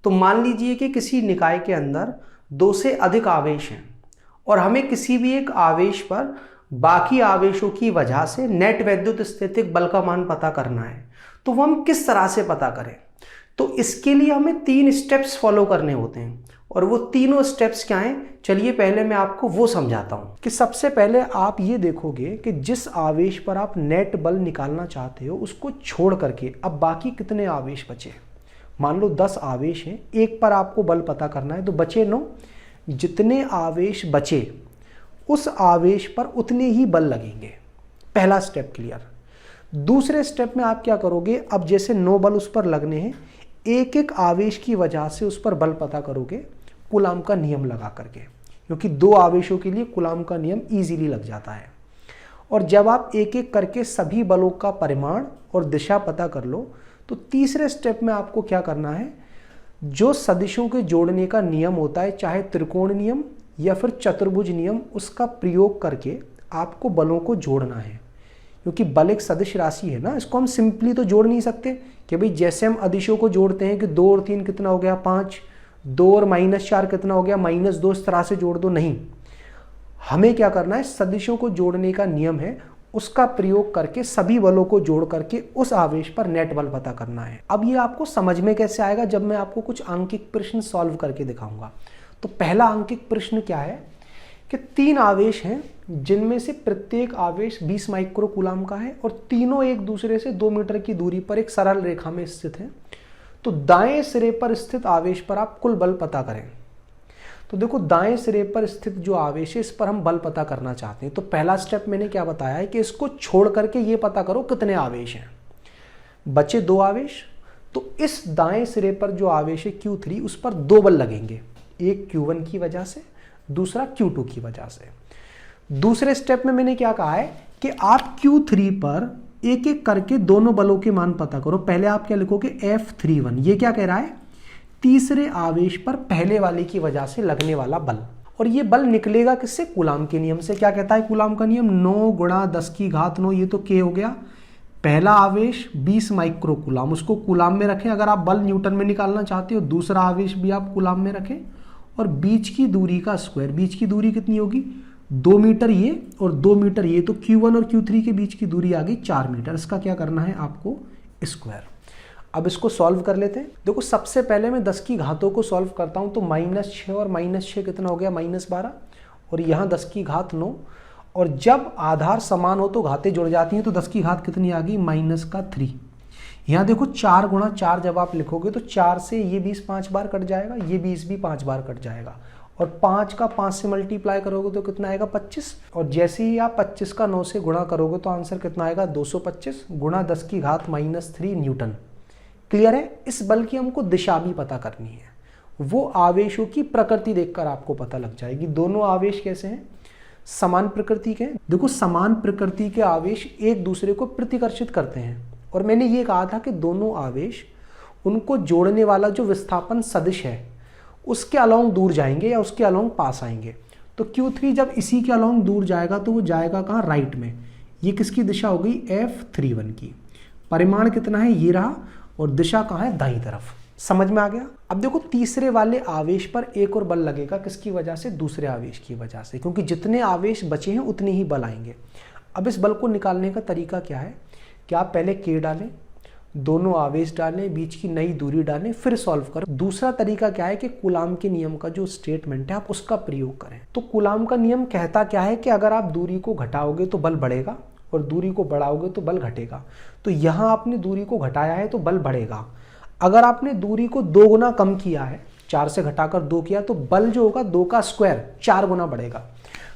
तो मान लीजिए कि किसी निकाय के अंदर दो से अधिक आवेश हैं और हमें किसी भी एक आवेश पर बाकी आवेशों की वजह से नेट वैद्युत स्थितिक बल का मान पता करना है। तो वो हम किस तरह से पता करें? तो इसके लिए हमें 3 स्टेप्स फॉलो करने होते हैं और वो तीनों स्टेप्स क्या हैं, चलिए पहले मैं आपको वो समझाता हूं। कि सबसे पहले आप ये देखोगे कि जिस आवेश पर आप नेट बल निकालना चाहते हो उसको छोड़ करके अब बाकी कितने आवेश बचे। मान लो 10 आवेश हैं, एक पर आपको बल पता करना है तो बचे 9। जितने आवेश बचे उस आवेश पर उतने ही बल लगेंगे। पहला स्टेप क्लियर। दूसरे स्टेप में आप क्या करोगे, अब जैसे 9 बल उस पर लगने हैं, एक एक आवेश की वजह से उस पर बल पता करोगे कूलाम का नियम लगा करके, क्योंकि 2 आवेशों के लिए कूलाम का नियम इजीली लग जाता है। और जब आप एक एक करके सभी बलों का परिमाण और दिशा पता कर लो तो तीसरे स्टेप में आपको क्या करना है, जो सदिशों के जोड़ने का नियम होता है, चाहे त्रिकोण नियम या फिर चतुर्भुज नियम, उसका प्रयोग करके आपको बलों को जोड़ना है। क्योंकि बल एक सदिश राशि है ना, इसको हम सिंपली तो जोड़ नहीं सकते कि भाई जैसे हम अदिशों को जोड़ते हैं कि 2 और 3 कितना हो गया 5, 2 और -4 कितना हो गया -2, इस तरह से जोड़ दो। नहीं, हमें क्या करना है, सदिशों को जोड़ने का नियम है, उसका प्रयोग करके सभी बलों को जोड़ करके उस आवेश पर नेट बल पता करना है। अब ये आपको समझ में कैसे आएगा, जब मैं आपको कुछ अंकिक प्रश्न सॉल्व करके दिखाऊंगा। तो पहला अंकिक प्रश्न क्या है कि 3 आवेश हैं जिनमें से प्रत्येक आवेश 20 माइक्रो कूलाम का है और तीनों एक दूसरे से 2 मीटर की दूरी पर एक सरल रेखा में स्थित हैं। तो दाएं सिरे पर स्थित आवेश पर आप कुल बल पता करें। तो देखो, दाएं सिरे पर स्थित जो आवेश है इस पर हम बल पता करना चाहते हैं। तो पहला स्टेप मैंने क्या बताया है कि इसको छोड़ करके ये पता करो कितने आवेश हैं। बचे 2 आवेश, तो इस दाएं सिरे पर जो आवेश है Q3 उस पर 2 बल लगेंगे, एक Q1 की वजह से, दूसरा Q2 की वजह से। दूसरे स्टेप में मैंने क्या कहा है कि आप Q3 पर एक एक करके दोनों बलों के मान पता करो। पहले आप क्या लिखोगे, F31, ये क्या कह रहा है, तीसरे आवेश पर पहले वाले की वजह से लगने वाला बल। और ये बल निकलेगा किससे, कूलाम के नियम से। क्या कहता है कूलाम का नियम, 9 × 10⁻9, ये तो K हो गया। पहला आवेश 20 माइक्रो कूलाम, उसको कूलाम में रखें अगर आप बल न्यूटन में निकालना चाहते हो। दूसरा आवेश भी आप कूलाम में रखें और बीच की दूरी का स्क्वायर। बीच की दूरी कितनी होगी, 2 मीटर ये और 2 मीटर ये, तो Q1 और Q3 के बीच की दूरी आ गई 4 मीटर। इसका क्या करना है आपको, स्क्वायर। अब इसको सॉल्व कर लेते हैं। देखो, सबसे पहले मैं 10 की घातों को सॉल्व करता हूं तो -6 और -6 कितना हो गया, -12, और यहाँ 10 की घात 9। और जब आधार समान हो तो घातें जुड़ जाती हैं, तो 10 की घात कितनी आ गई, -3। यहाँ देखो 4 × 4 जब आप लिखोगे तो 4 से ये 20 5 बार कट जाएगा, ये 20 भी 5 बार कट जाएगा, और 5 का 5 से मल्टीप्लाई करोगे तो कितना आएगा, 25। और जैसे ही आप 25 का 9 से गुणा करोगे तो आंसर कितना आएगा, 225 × 10 की घात -3 न्यूटन। क्लियर है। इस बल की हमको दिशा भी पता करनी है, वो आवेशों की प्रकृति देखकर आपको पता लग जाएगी। दोनों आवेश कैसे हैं, समान प्रकृति के। देखो, समान प्रकृति के आवेश एक दूसरे को प्रतिकर्षित करते हैं, और मैंने ये कहा था कि दोनों आवेश, उनको जोड़ने वाला जो विस्थापन सदिश है उसके अलोंग दूर जाएंगे या उसके अलोंग पास आएंगे। तो Q3 जब इसी के अलोंग दूर जाएगा तो वो जाएगा कहाँ, राइट में। ये किसकी दिशा हो गई, F31 की। परिमाण कितना है, ये रहा, और दिशा कहाँ है, दाईं तरफ। समझ में आ गया। अब देखो, तीसरे वाले आवेश पर एक और बल लगेगा, किसकी वजह से, दूसरे आवेश की वजह से, क्योंकि जितने आवेश बचे हैं उतने ही बल आएंगे। अब इस बल को निकालने का तरीका क्या है कि आप पहले K डालें, दोनों आवेश डालें, बीच की नई दूरी डालें, फिर सॉल्व करें। दूसरा तरीका क्या है कि कूलाम के नियम का जो स्टेटमेंट है आप उसका प्रयोग करें। तो कूलाम का नियम कहता क्या है कि अगर आप दूरी को घटाओगे तो बल बढ़ेगा और दूरी को बढ़ाओगे तो बल घटेगा। तो यहाँ आपने दूरी को घटाया है तो बल बढ़ेगा। अगर आपने दूरी को 2 गुना कम किया है, 4 से घटाकर 2 किया, तो बल जो होगा 2 का स्क्वायर 4 गुना बढ़ेगा।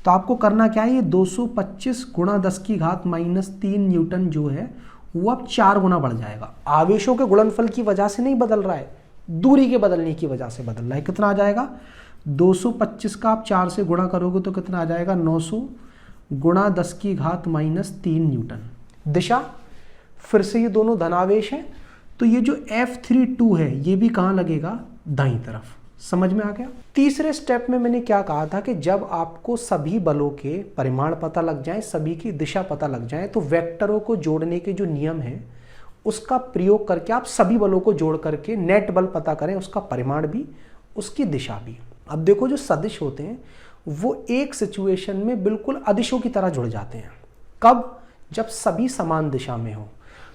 तो आपको करना क्या है, ये 225 × 10 की घात -3 न्यूटन जो है वो अब 4 गुना बढ़ जाएगा। आवेशों के गुणनफल की वजह से नहीं बदल रहा है, दूरी के बदलने की वजह से बदल रहा है। कितना आ जाएगा, 225 का आप 4 से गुणा करोगे तो कितना आ जाएगा, 900 × 10 की घात -3 न्यूटन। दिशा, फिर से ये दोनों धनावेश हैं, तो ये जो F32 है ये भी कहाँ लगेगा, दाईं तरफ। समझ में आ गया। तीसरे स्टेप में मैंने क्या कहा था कि जब आपको सभी बलों के परिमाण पता लग जाए, सभी की दिशा पता लग जाए, तो वेक्टरों को जोड़ने के जो नियम हैं उसका प्रयोग करके आप सभी बलों को जोड़ करके नेट बल पता करें, उसका परिमाण भी, उसकी दिशा भी। अब देखो जो सदिश होते हैं वो एक सिचुएशन में बिल्कुल अदिशों की तरह जुड़ जाते हैं। कब? जब सभी समान दिशा में हो।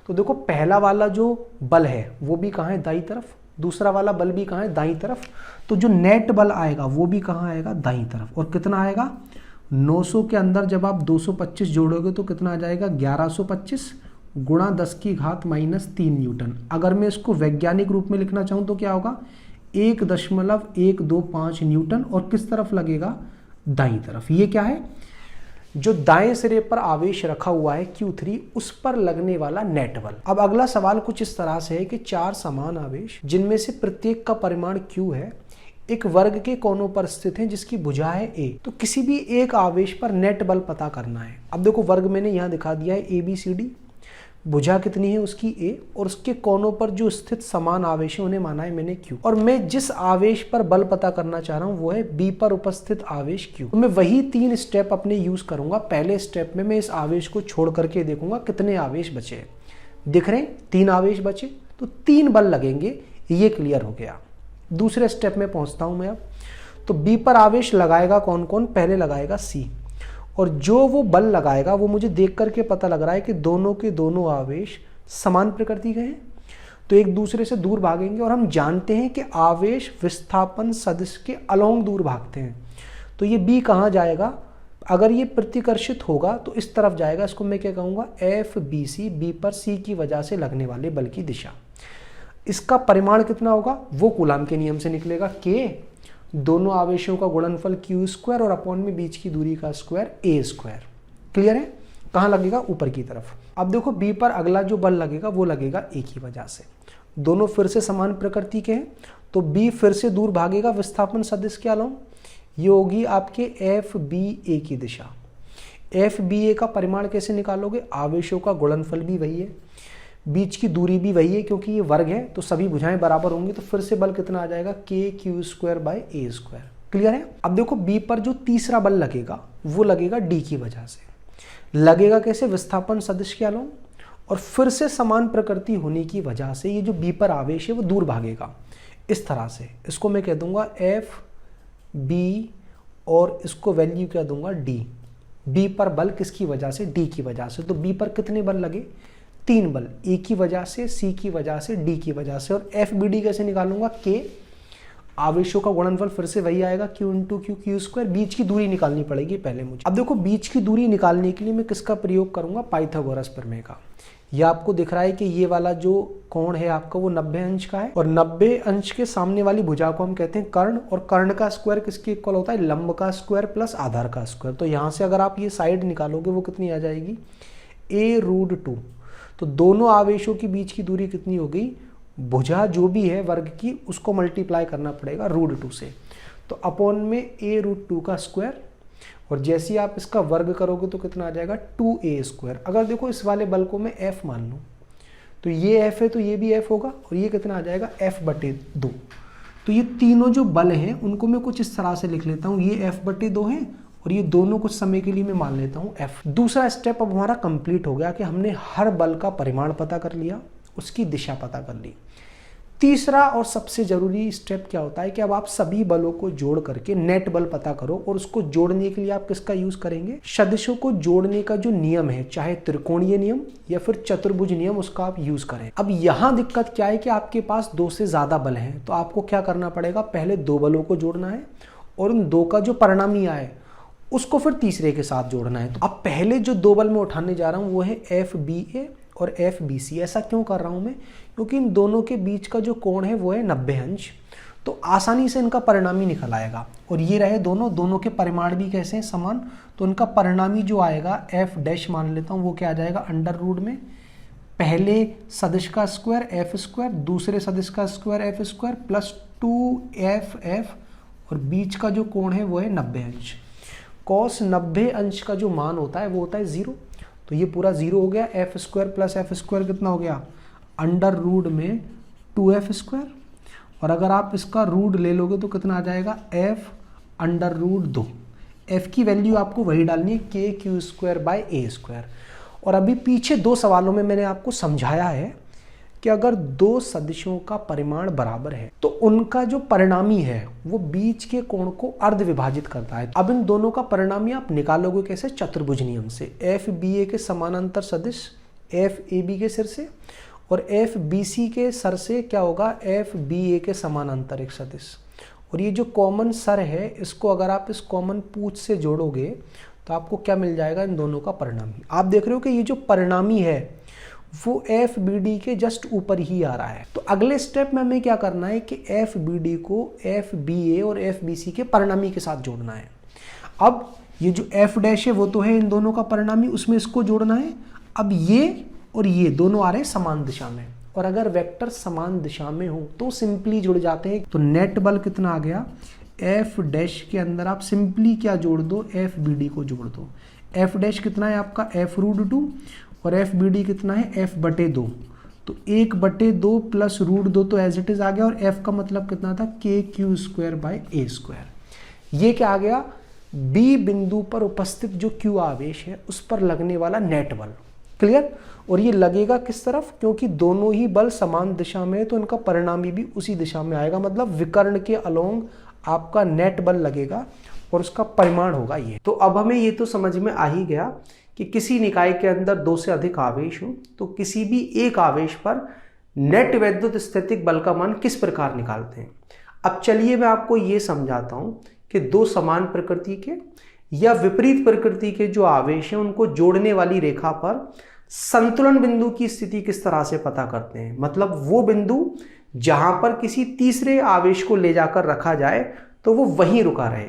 तो देखो पहला वाला जो बल है वो भी कहाँ है? दाईं तरफ। दूसरा वाला बल भी कहाँ है? दाईं तरफ। तो जो नेट बल आएगा वो भी कहाँ आएगा? दाईं तरफ। और कितना आएगा? 900 के अंदर जब आप 225 जोड़ोगे तो कितना आ जाएगा? 1125 गुणा 10 की घात -3 न्यूटन। अगर मैं इसको वैज्ञानिक रूप में लिखना चाहूँ तो क्या होगा? 1.125 न्यूटन। और किस तरफ लगेगा? दाईं तरफ। ये क्या है? जो दाएं सिरे पर आवेश रखा हुआ है Q3, उस पर लगने वाला नेट बल। अब अगला सवाल कुछ इस तरह से है कि 4 समान आवेश जिनमें से प्रत्येक का परिमाण Q है, एक वर्ग के कोनों पर स्थित है जिसकी भुजा है A। तो किसी भी एक आवेश पर नेट बल पता करना है। अब देखो वर्ग मैंने यहाँ दिखा दिया है ABCD, भुजा कितनी है उसकी A, और उसके कोनों पर जो स्थित समान आवेश है उन्हें माना है मैंने Q। और मैं जिस आवेश पर बल पता करना चाह रहा हूँ वो है B पर उपस्थित आवेश Q। तो मैं वही 3 स्टेप अपने यूज करूंगा। पहले स्टेप में मैं इस आवेश को छोड़ करके देखूंगा कितने आवेश बचे। दिख रहे हैं? 3 आवेश बचे, तो 3 बल लगेंगे। ये क्लियर हो गया। दूसरे स्टेप में पहुंचता हूं मैं अब। तो B पर आवेश लगाएगा कौन कौन? पहले लगाएगा C, और जो वो बल लगाएगा वो मुझे देख करके पता लग रहा है कि दोनों के दोनों आवेश समान प्रकृति के हैं, तो एक दूसरे से दूर भागेंगे। और हम जानते हैं कि आवेश विस्थापन सदिश के अलोंग दूर भागते हैं। तो ये B कहाँ जाएगा? अगर ये प्रतिकर्षित होगा तो इस तरफ जाएगा। इसको मैं क्या कहूँगा? FBC, B पर C की वजह से लगने वाले बल की दिशा। इसका परिमाण कितना होगा? वो कूलाम के नियम से निकलेगा, K, दोनों आवेशों का गुणनफल Q² और अपॉन में बीच की दूरी का स्क्वायर A²। क्लियर है? कहाँ लगेगा? ऊपर की तरफ। अब देखो B पर अगला जो बल लगेगा वो लगेगा A की वजह से। दोनों फिर से समान प्रकृति के हैं, तो B फिर से दूर भागेगा विस्थापन सदिश के अलोंग। ये होगी आपके FBA की दिशा। FBA का परिमाण कैसे निकालोगे? आवेशों का गुणनफल भी वही है, बीच की दूरी भी वही है, क्योंकि ये वर्ग है तो सभी भुजाएं बराबर होंगी। तो फिर से बल कितना आ जाएगा? KQ²/A²। क्लियर है? अब देखो B पर जो तीसरा बल लगेगा वो लगेगा D की वजह से। लगेगा कैसे? विस्थापन सदिश के अलोंग, और फिर से समान प्रकृति होने की वजह से ये जो B पर आवेश है वो दूर भागेगा इस तरह से। इसको मैं कह दूंगा FB, और इसको वैल्यू क्या दूंगा? D। B पर बल किसकी वजह से? D की वजह से। तो B पर कितने बल लगे? 3 बल, A की वजह से, C की वजह से, D की वजह से। और FBD कैसे निकालूंगा? K, आवेशों का गुणनफल फिर से वही आएगा, Q × Q²। बीच की दूरी निकालनी पड़ेगी पहले मुझे। अब देखो बीच की दूरी निकालने के लिए मैं किसका प्रयोग करूंगा? पाइथागोरस प्रमेय का। यह आपको दिख रहा है कि ये वाला जो कोण है आपका वो 90 अंश का है, और 90 अंश के सामने वाली भुजा को हम कहते हैं कर्ण। और कर्ण का स्क्वायर किसके इक्वल होता है? लंब का स्क्वायर प्लस आधार का स्क्वायर। तो यहाँ से अगर आप ये साइड निकालोगे वो कितनी आ जाएगी? A√2। तो दोनों आवेशों के बीच की दूरी कितनी हो गई? भुजा जो भी है वर्ग की उसको मल्टीप्लाई करना पड़ेगा √2 से। तो अपॉन में A√2 का स्क्वायर, और जैसे ही आप इसका वर्ग करोगे तो कितना आ जाएगा? 2A²। अगर देखो इस वाले बल को मैं F मान लूँ तो ये F है तो ये भी F होगा, और ये कितना आ जाएगा? F/2। तो ये तीनों जो बल हैं उनको मैं कुछ इस तरह से लिख लेता हूँ। ये F/2 है, और ये दोनों कुछ समय के लिए मैं मान लेता हूँ F। दूसरा स्टेप अब हमारा कंप्लीट हो गया कि हमने हर बल का परिमाण पता कर लिया, उसकी दिशा पता कर ली। तीसरा और सबसे जरूरी स्टेप क्या होता है कि अब आप सभी बलों को जोड़ करके नेट बल पता करो। और उसको जोड़ने के लिए आप किसका यूज करेंगे? सदिशों को जोड़ने का जो नियम है, चाहे त्रिकोणीय नियम या फिर चतुर्भुज नियम, उसका आप यूज करें। अब यहाँ दिक्कत क्या है कि आपके पास 2 से ज्यादा बल हैं, तो आपको क्या करना पड़ेगा? पहले 2 बलों को जोड़ना है, और उन 2 का जो परिणामी आए उसको फिर तीसरे के साथ जोड़ना है। तो अब पहले जो 2 बल मैं उठाने जा रहा हूँ वो है FBA और FBC। ऐसा क्यों कर रहा हूँ मैं? क्योंकि इन दोनों के बीच का जो कोण है वो है 90 अंश, तो आसानी से इनका परिणामी निकल आएगा। और ये रहे दोनों के परिमाण भी कैसे हैं? समान। तो इनका परिणामी जो आएगा F' मान लेता हूँ, वो क्या आ जाएगा? √ में पहले सदिश का स्क्वायर F², दूसरे सदिश का स्क्वायर F² प्लस 2FF, और बीच का जो कोण है वो है 90 अंश। cos 90 अंश का जो मान होता है वो होता है 0। तो ये पूरा 0 हो गया। F² प्लस F² कितना हो गया? √ में 2F², और अगर आप इसका रूट ले लोगे तो कितना आ जाएगा? F√2। F की वैल्यू आपको वही डालनी है, KQ²/A²। और अभी पीछे 2 सवालों में मैंने आपको समझाया है कि अगर दो सदिशों का परिमाण बराबर है तो उनका जो परिणामी है वो बीच के कोण को अर्ध विभाजित करता है। अब इन दोनों का परिणामी आप निकालोगे कैसे? चतुर्भुज नियम से। एफ बी ए के समानांतर सदिश एफ ए बी के सिर से और एफ बी सी के सर से क्या होगा? एफ बी ए के समानांतर एक सदिश। और ये जो कॉमन सर है इसको अगर आप इस कॉमन पूंछ से जोड़ोगे तो आपको क्या मिल जाएगा? इन दोनों का परिणामी। आप देख रहे हो कि ये जो परिणामी है वो एफ बी डी के जस्ट ऊपर ही आ रहा है। तो अगले स्टेप में हमें क्या करना है कि एफ बी डी को एफ बी ए और एफ बी सी के परिणामी के साथ जोड़ना है। अब ये जो एफ डैश है वो तो है इन दोनों का परिणामी, उसमें इसको जोड़ना है। अब ये और ये दोनों आ रहे हैं समान दिशा में, और अगर वेक्टर समान दिशा में हो तो सिंपली जुड़ जाते हैं। तो नेट बल कितना आ गया? एफ डैश के अंदर आप सिंपली क्या जोड़ दो? एफ बी डी को जोड़ दो। एफ डैश कितना है आपका? एफ रूट 2 और एफ बी डी कितना है? एफ बटे 2। तो 1/2 प्लस रूट 2 तो एज इट इज आ गया, और एफ का मतलब कितना था? के Q square by A square. ये क्या आ गया? बी बिंदु पर उपस्थित जो क्यू आवेश है उस पर लगने वाला नेट बल। क्लियर? और ये लगेगा किस तरफ? क्योंकि दोनों ही बल समान दिशा में है तो इनका परिणामी भी उसी दिशा में आएगा, मतलब विकर्ण के अलोंग आपका नेट बल लगेगा और उसका परिमाण होगा ये। तो अब हमें ये तो समझ में आ ही गया कि किसी निकाय के अंदर दो से अधिक आवेश हो तो किसी भी एक आवेश पर नेट वैद्युत स्थितिक बल का मान किस प्रकार निकालते हैं। अब चलिए मैं आपको ये समझाता हूं कि दो समान प्रकृति के या विपरीत प्रकृति के जो आवेश हैं उनको जोड़ने वाली रेखा पर संतुलन बिंदु की स्थिति किस तरह से पता करते हैं। मतलब वो बिंदु जहां पर किसी तीसरे आवेश को ले जाकर रखा जाए तो वो वहीं रुका रहे।